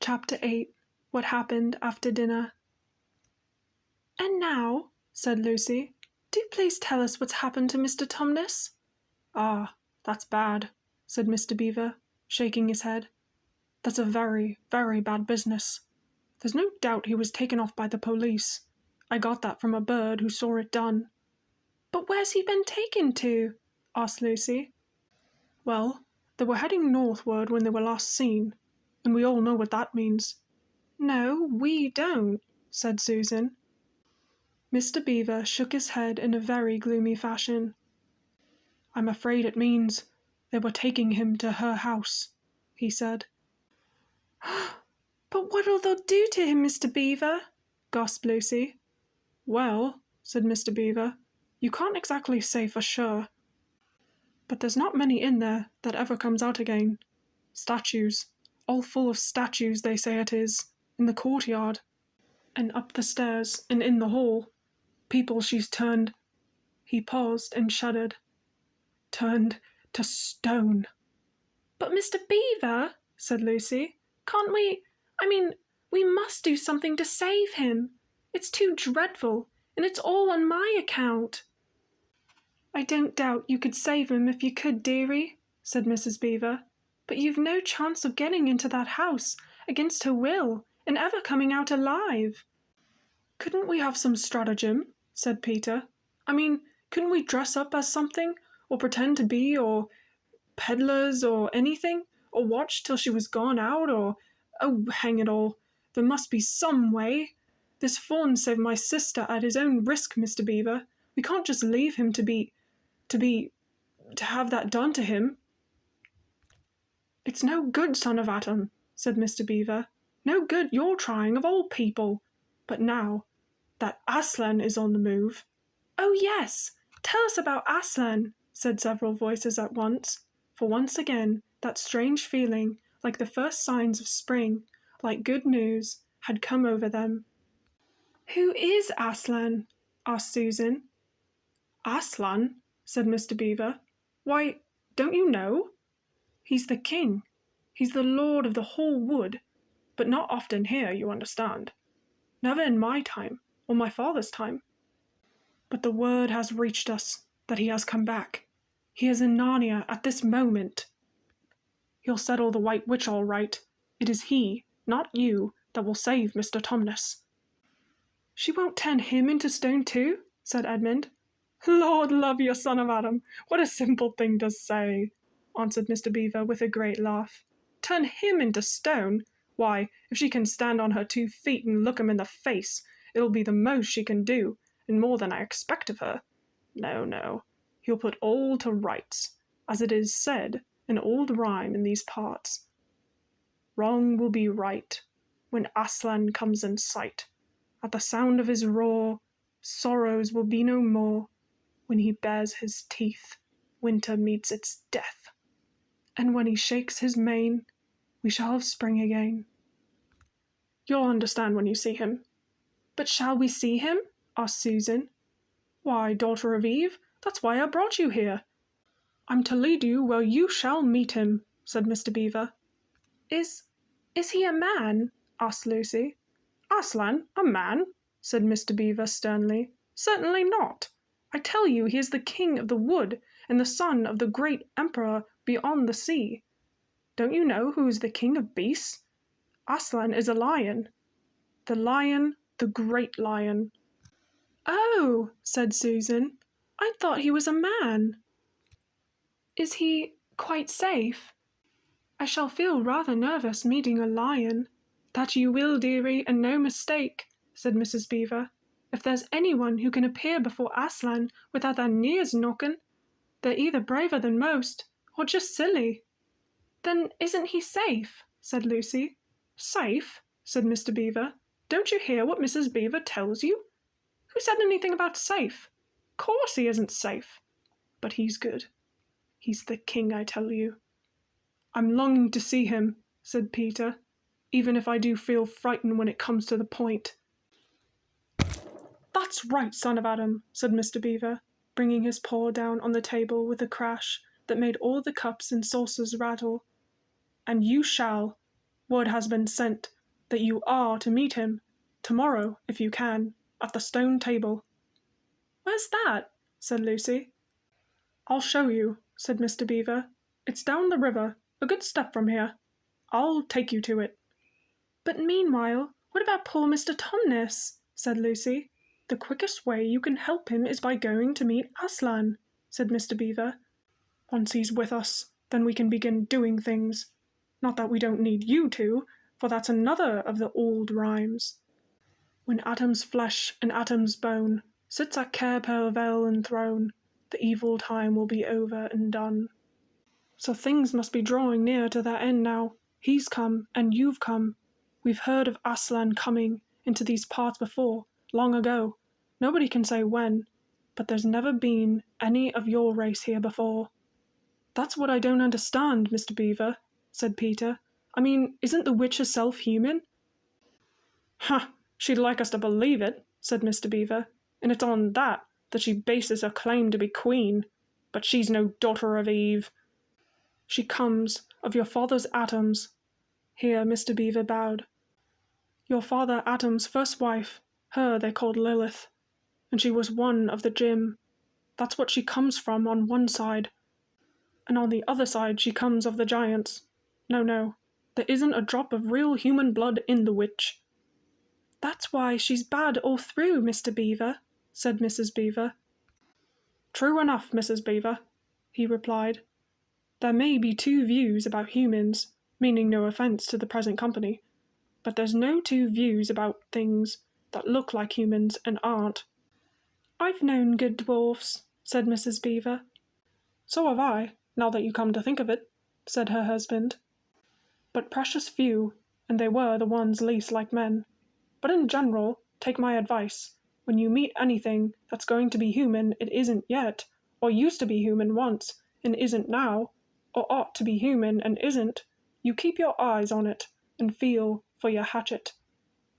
Chapter 8. What Happened After Dinner. "And now," said Lucy, "do please tell us what's happened to Mr. Tumnus?" "Ah, that's bad," said Mr. Beaver, shaking his head. "That's a very, very bad business. There's no doubt he was taken off by the police. I got that from a bird who saw it done." "But where's he been taken to?" asked Lucy. "Well, they were heading northward when they were last seen, and we all know what that means." "No, we don't," said Susan. Mr. Beaver shook his head in a very gloomy fashion. "I'm afraid it means they were taking him to her house," he said. "But what'll they do to him, Mr. Beaver?" gasped Lucy. "Well," said Mr. Beaver, "you can't exactly say for sure. But there's not many in there that ever comes out again. Statues, all full of statues they say it is, in the courtyard, and up the stairs, and in the hall. People she's turned—" He paused and shuddered. "Turned to stone." "But Mr. Beaver," said Lucy, "can't we must do something to save him. It's too dreadful, and it's all on my account." "I don't doubt you could save him if you could, dearie," said Mrs. Beaver, "but you've no chance of getting into that house against her will and ever coming out alive." "Couldn't we have some stratagem?" said Peter. Couldn't we dress up as something, or pretend to be, or peddlers, or anything, or watch till she was gone out, or— Oh, hang it all, there must be some way. This fawn saved my sister at his own risk, Mr. Beaver. We can't just leave him to have that done to him." "It's no good, son of Adam," said Mr. Beaver. "No good your trying, of all people. But now that Aslan is on the move—" "Oh yes, tell us about Aslan," said several voices at once, for once again that strange feeling, like the first signs of spring, like good news, had come over them. "Who is Aslan?" asked Susan. "Aslan?" said Mr. Beaver. "Why, don't you know? He's the king. He's the lord of the whole wood, but not often here, you understand. Never in my time, or my father's time. But the word has reached us that he has come back. He is in Narnia at this moment. He'll settle the White Witch all right. It is he, not you, that will save Mr. Tumnus." "She won't turn him into stone too?" said Edmund. "Lord love you, son of Adam, what a simple thing to say," answered Mr. Beaver with a great laugh. "Turn him into stone? Why, if she can stand on her 2 feet and look him in the face, it'll be the most she can do, and more than I expect of her. No, he'll put all to rights, as it is said, an old rhyme in these parts. Wrong will be right when Aslan comes in sight. At the sound of his roar, sorrows will be no more. When he bares his teeth, winter meets its death. And when he shakes his mane, we shall have spring again." "You'll understand when you see him." "But shall we see him?" asked Susan. "Why, daughter of Eve, that's why I brought you here. I'm to lead you where you shall meet him," said Mr. Beaver. Is he a man?" asked Lucy. "Aslan, a man?" said Mr. Beaver sternly. "Certainly not. I tell you he is the king of the wood, and the son of the great emperor beyond the sea. Don't you know who is the king of beasts? Aslan is a lion. The lion, the great lion." "Oh," said Susan, "I thought he was a man." "Is he quite safe? I shall feel rather nervous meeting a lion." "That you will, dearie, and no mistake," said Mrs. Beaver. "If there's anyone who can appear before Aslan without their knees knocking, they're either braver than most, or just silly." "Then isn't he safe?" said Lucy. "Safe?" said Mr. Beaver. "Don't you hear what Mrs. Beaver tells you? Who said anything about safe? Course he isn't safe. But he's good. He's the king, I tell you." "I'm longing to see him," said Peter, "even if I do feel frightened when it comes to the point." "That's right, son of Adam," said Mr. Beaver, bringing his paw down on the table with a crash that made all the cups and saucers rattle. "And you shall. Word has been sent that you are to meet him, tomorrow, if you can, at the stone table." "Where's that?" said Lucy. "I'll show you," said Mr. Beaver. "It's down the river, a good step from here. I'll take you to it." "But meanwhile, what about poor Mr. Tumnus?" said Lucy. "The quickest way you can help him is by going to meet Aslan," said Mr. Beaver. "Once he's with us, then we can begin doing things. Not that we don't need you to, for that's another of the old rhymes. When Atom's flesh and Atom's bone sits at 𝔚𝔦𝔬𝔫 enthroned, the evil time will be over and done." So things must be drawing near to their end now. He's come, and you've come. We've heard of Aslan coming into these parts before, long ago. Nobody can say when, but there's never been any of your race here before. "That's what I don't understand, Mr. Beaver," said Peter. "I mean, isn't the witch herself human?" "Ha! She'd like us to believe it," said Mr. Beaver, "and it's on that she bases her claim to be queen. But she's no daughter of Eve. She comes of your father's Atom's." Here Mr. Beaver bowed. "Your father Atom's first wife, her they called Lilith, and she was one of the Jinn. That's what she comes from on one side. And on the other side she comes of the giants. No, there isn't a drop of real human blood in the witch." "That's why she's bad all through, Mr. Beaver," said Mrs. Beaver. "True enough, Mrs. Beaver," he replied. "There may be two views about humans, meaning no offence to the present company, but there's no two views about things that look like humans and aren't." "I've known good dwarfs," said Mrs. Beaver. "So have I, now that you come to think of it," said her husband. "But precious few, and they were the ones least like men. But in general, take my advice. When you meet anything that's going to be human it isn't yet, or used to be human once and isn't now, or ought to be human and isn't, you keep your eyes on it and feel for your hatchet.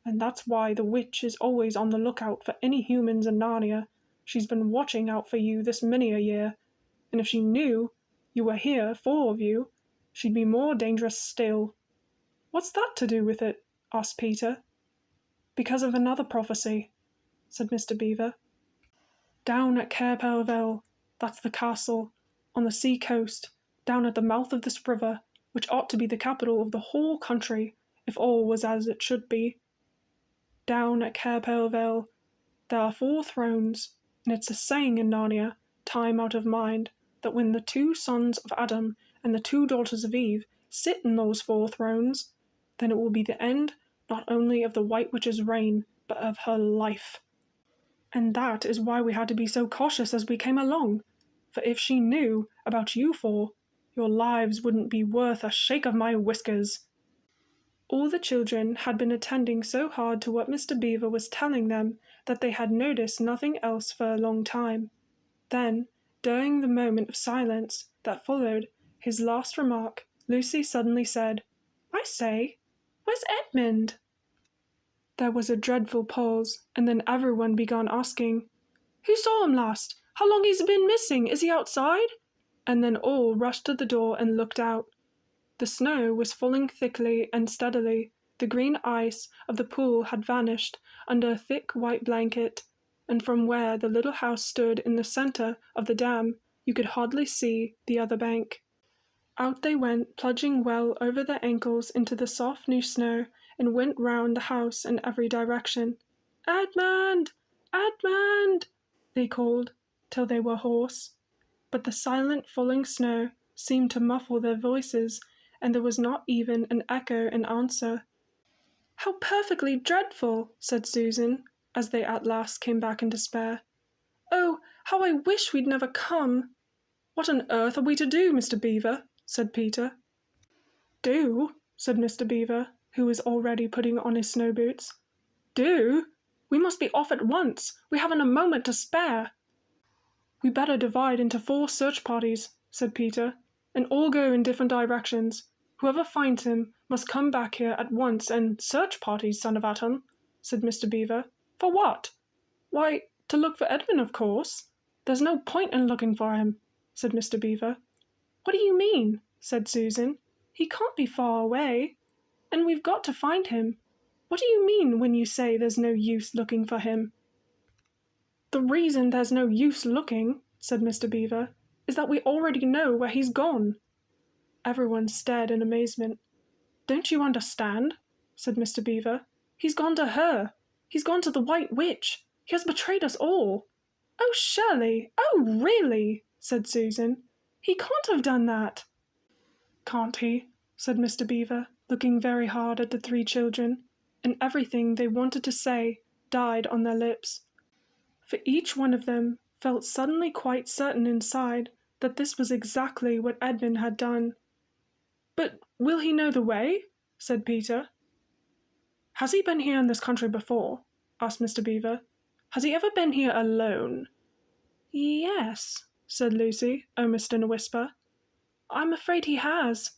And that's why the witch is always on the lookout for any humans in Narnia. She's been watching out for you this many a year, and if she knew you were here, 4 of you, she'd be more dangerous still." "What's that to do with it?" asked Peter. "Because of another prophecy," said Mr. Beaver. "Down at 𝔚𝔦𝔬𝔫, that's the castle, on the sea coast, down at the mouth of this river, which ought to be the capital of the whole country, if all was as it should be. Down at 𝔚𝔦𝔬𝔫 there are 4 thrones, and it's a saying in Narnia, time out of mind, that when the 2 sons of Adam and the 2 daughters of Eve sit in those 4 thrones, then it will be the end not only of the White Witch's reign, but of her life. And that is why we had to be so cautious as we came along, for if she knew about you 4, your lives wouldn't be worth a shake of my whiskers." All the children had been attending so hard to what Mr. Beaver was telling them that they had noticed nothing else for a long time. Then, during the moment of silence that followed his last remark, Lucy suddenly said, "I say, where's Edmund?" There was a dreadful pause, and then everyone began asking, "Who saw him last? How long has he been missing? Is he outside?" And then all rushed to the door and looked out. The snow was falling thickly and steadily. The green ice of the pool had vanished under a thick white blanket, and from where the little house stood in the centre of the dam, you could hardly see the other bank. Out they went, plunging well over their ankles into the soft new snow, and went round the house in every direction. "Edmund! Edmund!" they called, till they were hoarse. But the silent falling snow seemed to muffle their voices, and there was not even an echo in answer. "How perfectly dreadful!" said Susan, as they at last came back in despair. "Oh, how I wish we'd never come!" "What on earth are we to do, Mr. Beaver?" said Peter. "Do?" said Mr. Beaver, who was already putting on his snow boots. "Do? We must be off at once. We haven't a moment to spare." "We better divide into 4 search parties," said Peter, "and all go in different directions. Whoever finds him must come back here at once and—" "Search parties, son of Atom," said Mr. Beaver. "For what?" "Why, to look for Edmund, of course." "There's no point in looking for him," said Mr. Beaver. "What do you mean?" said Susan. "He can't be far away, and we've got to find him. What do you mean when you say there's no use looking for him?" "The reason there's no use looking," said Mr. Beaver, "is that we already know where he's gone." Everyone stared in amazement. "Don't you understand?" said Mr. Beaver. "He's gone to her. He's gone to the White Witch. He has betrayed us all." "Oh, Shirley! Oh, really?" said Susan. "He can't have done that." "Can't he?" said Mr. Beaver, looking very hard at the three children, and everything they wanted to say died on their lips. For each one of them felt suddenly quite certain inside that this was exactly what Edmund had done. "But will he know the way?" said Peter. "Has he been here in this country before?" asked Mr. Beaver. "Has he ever been here alone?" "Yes," said Lucy, almost in a whisper. "I'm afraid he has."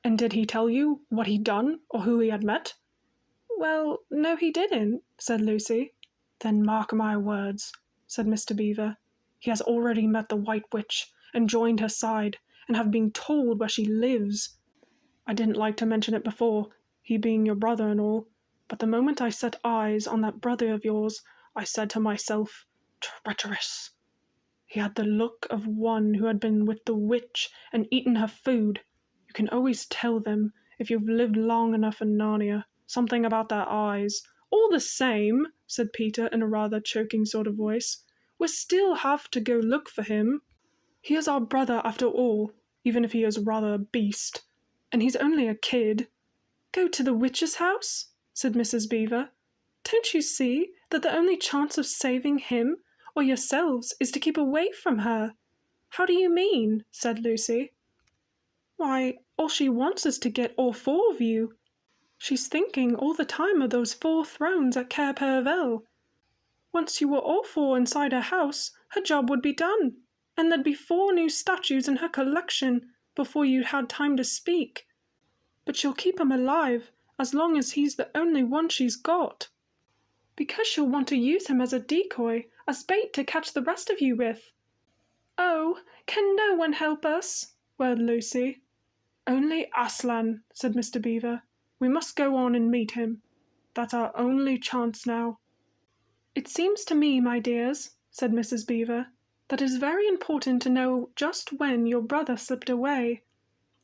"And did he tell you what he'd done or who he had met?" "Well, no, he didn't," said Lucy. "Then mark my words," said Mr. Beaver. "He has already met the White Witch and joined her side, and have been told where she lives. I didn't like to mention it before, he being your brother and all, but the moment I set eyes on that brother of yours, I said to myself, 'Treacherous!' He had the look of one who had been with the witch and eaten her food. You can always tell them, if you've lived long enough in Narnia, something about their eyes." "All the same," said Peter in a rather choking sort of voice, "we still have to go look for him. He is our brother after all, even if he is rather a beast. And he's only a kid." "Go to the witch's house?" said Mrs. Beaver. "Don't you see that the only chance of saving him or yourselves is to keep away from her?" "How do you mean?" said Lucy. "Why, all she wants is to get all four of you. She's thinking all the time of those 4 thrones at ℚ𝔬𝔢𝔬𝔢. Once you were all 4 inside her house, her job would be done, and there'd be 4 new statues in her collection before you'd had time to speak. But she'll keep him alive as long as he's the only one she's got, because she'll want to use him as a decoy, as bait to catch the rest of you with." "Oh, can no one help us?" wailed Lucy. "Only Aslan," said Mr. Beaver. "We must go on and meet him. That's our only chance now." "It seems to me, my dears," said Mrs. Beaver, "that it is very important to know just when your brother slipped away.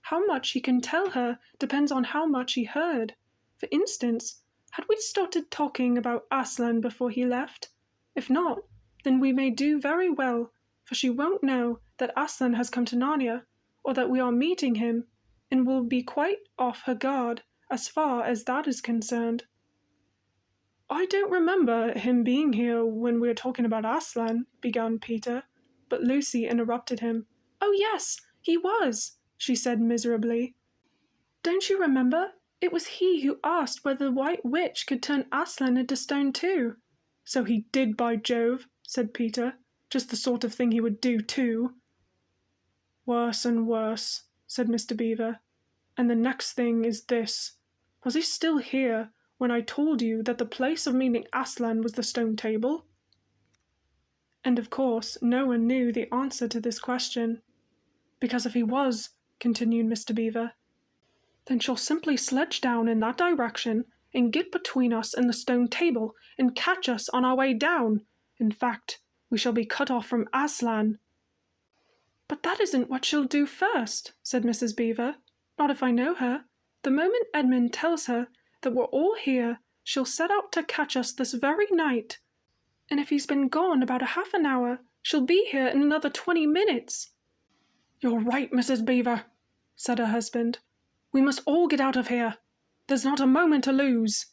How much he can tell her depends on how much he heard. For instance, had we started talking about Aslan before he left? If not, then we may do very well, for she won't know that Aslan has come to Narnia, or that we are meeting him, and will be quite off her guard as far as that is concerned." "I don't remember him being here when we were talking about Aslan," began Peter, but Lucy interrupted him. "Oh yes, he was," she said miserably. "Don't you remember? It was he who asked whether the White Witch could turn Aslan into stone too." "So he did, by Jove," said Peter. "Just the sort of thing he would do too." "Worse and worse," said Mr. Beaver. "And the next thing is this. Was he still here when I told you that the place of meeting Aslan was the stone table?" And of course no one knew the answer to this question. "Because if he was," continued Mr. Beaver, "then she'll simply sledge down in that direction and get between us and the stone table and catch us on our way down. In fact, we shall be cut off from Aslan." "But that isn't what she'll do first," said Mrs. Beaver. "Not if I know her. The moment Edmund tells her that we're all here, she'll set out to catch us this very night. And if he's been gone about a half an hour, she'll be here in another 20 minutes. "You're right, Mrs. Beaver," said her husband. "We must all get out of here. There's not a moment to lose."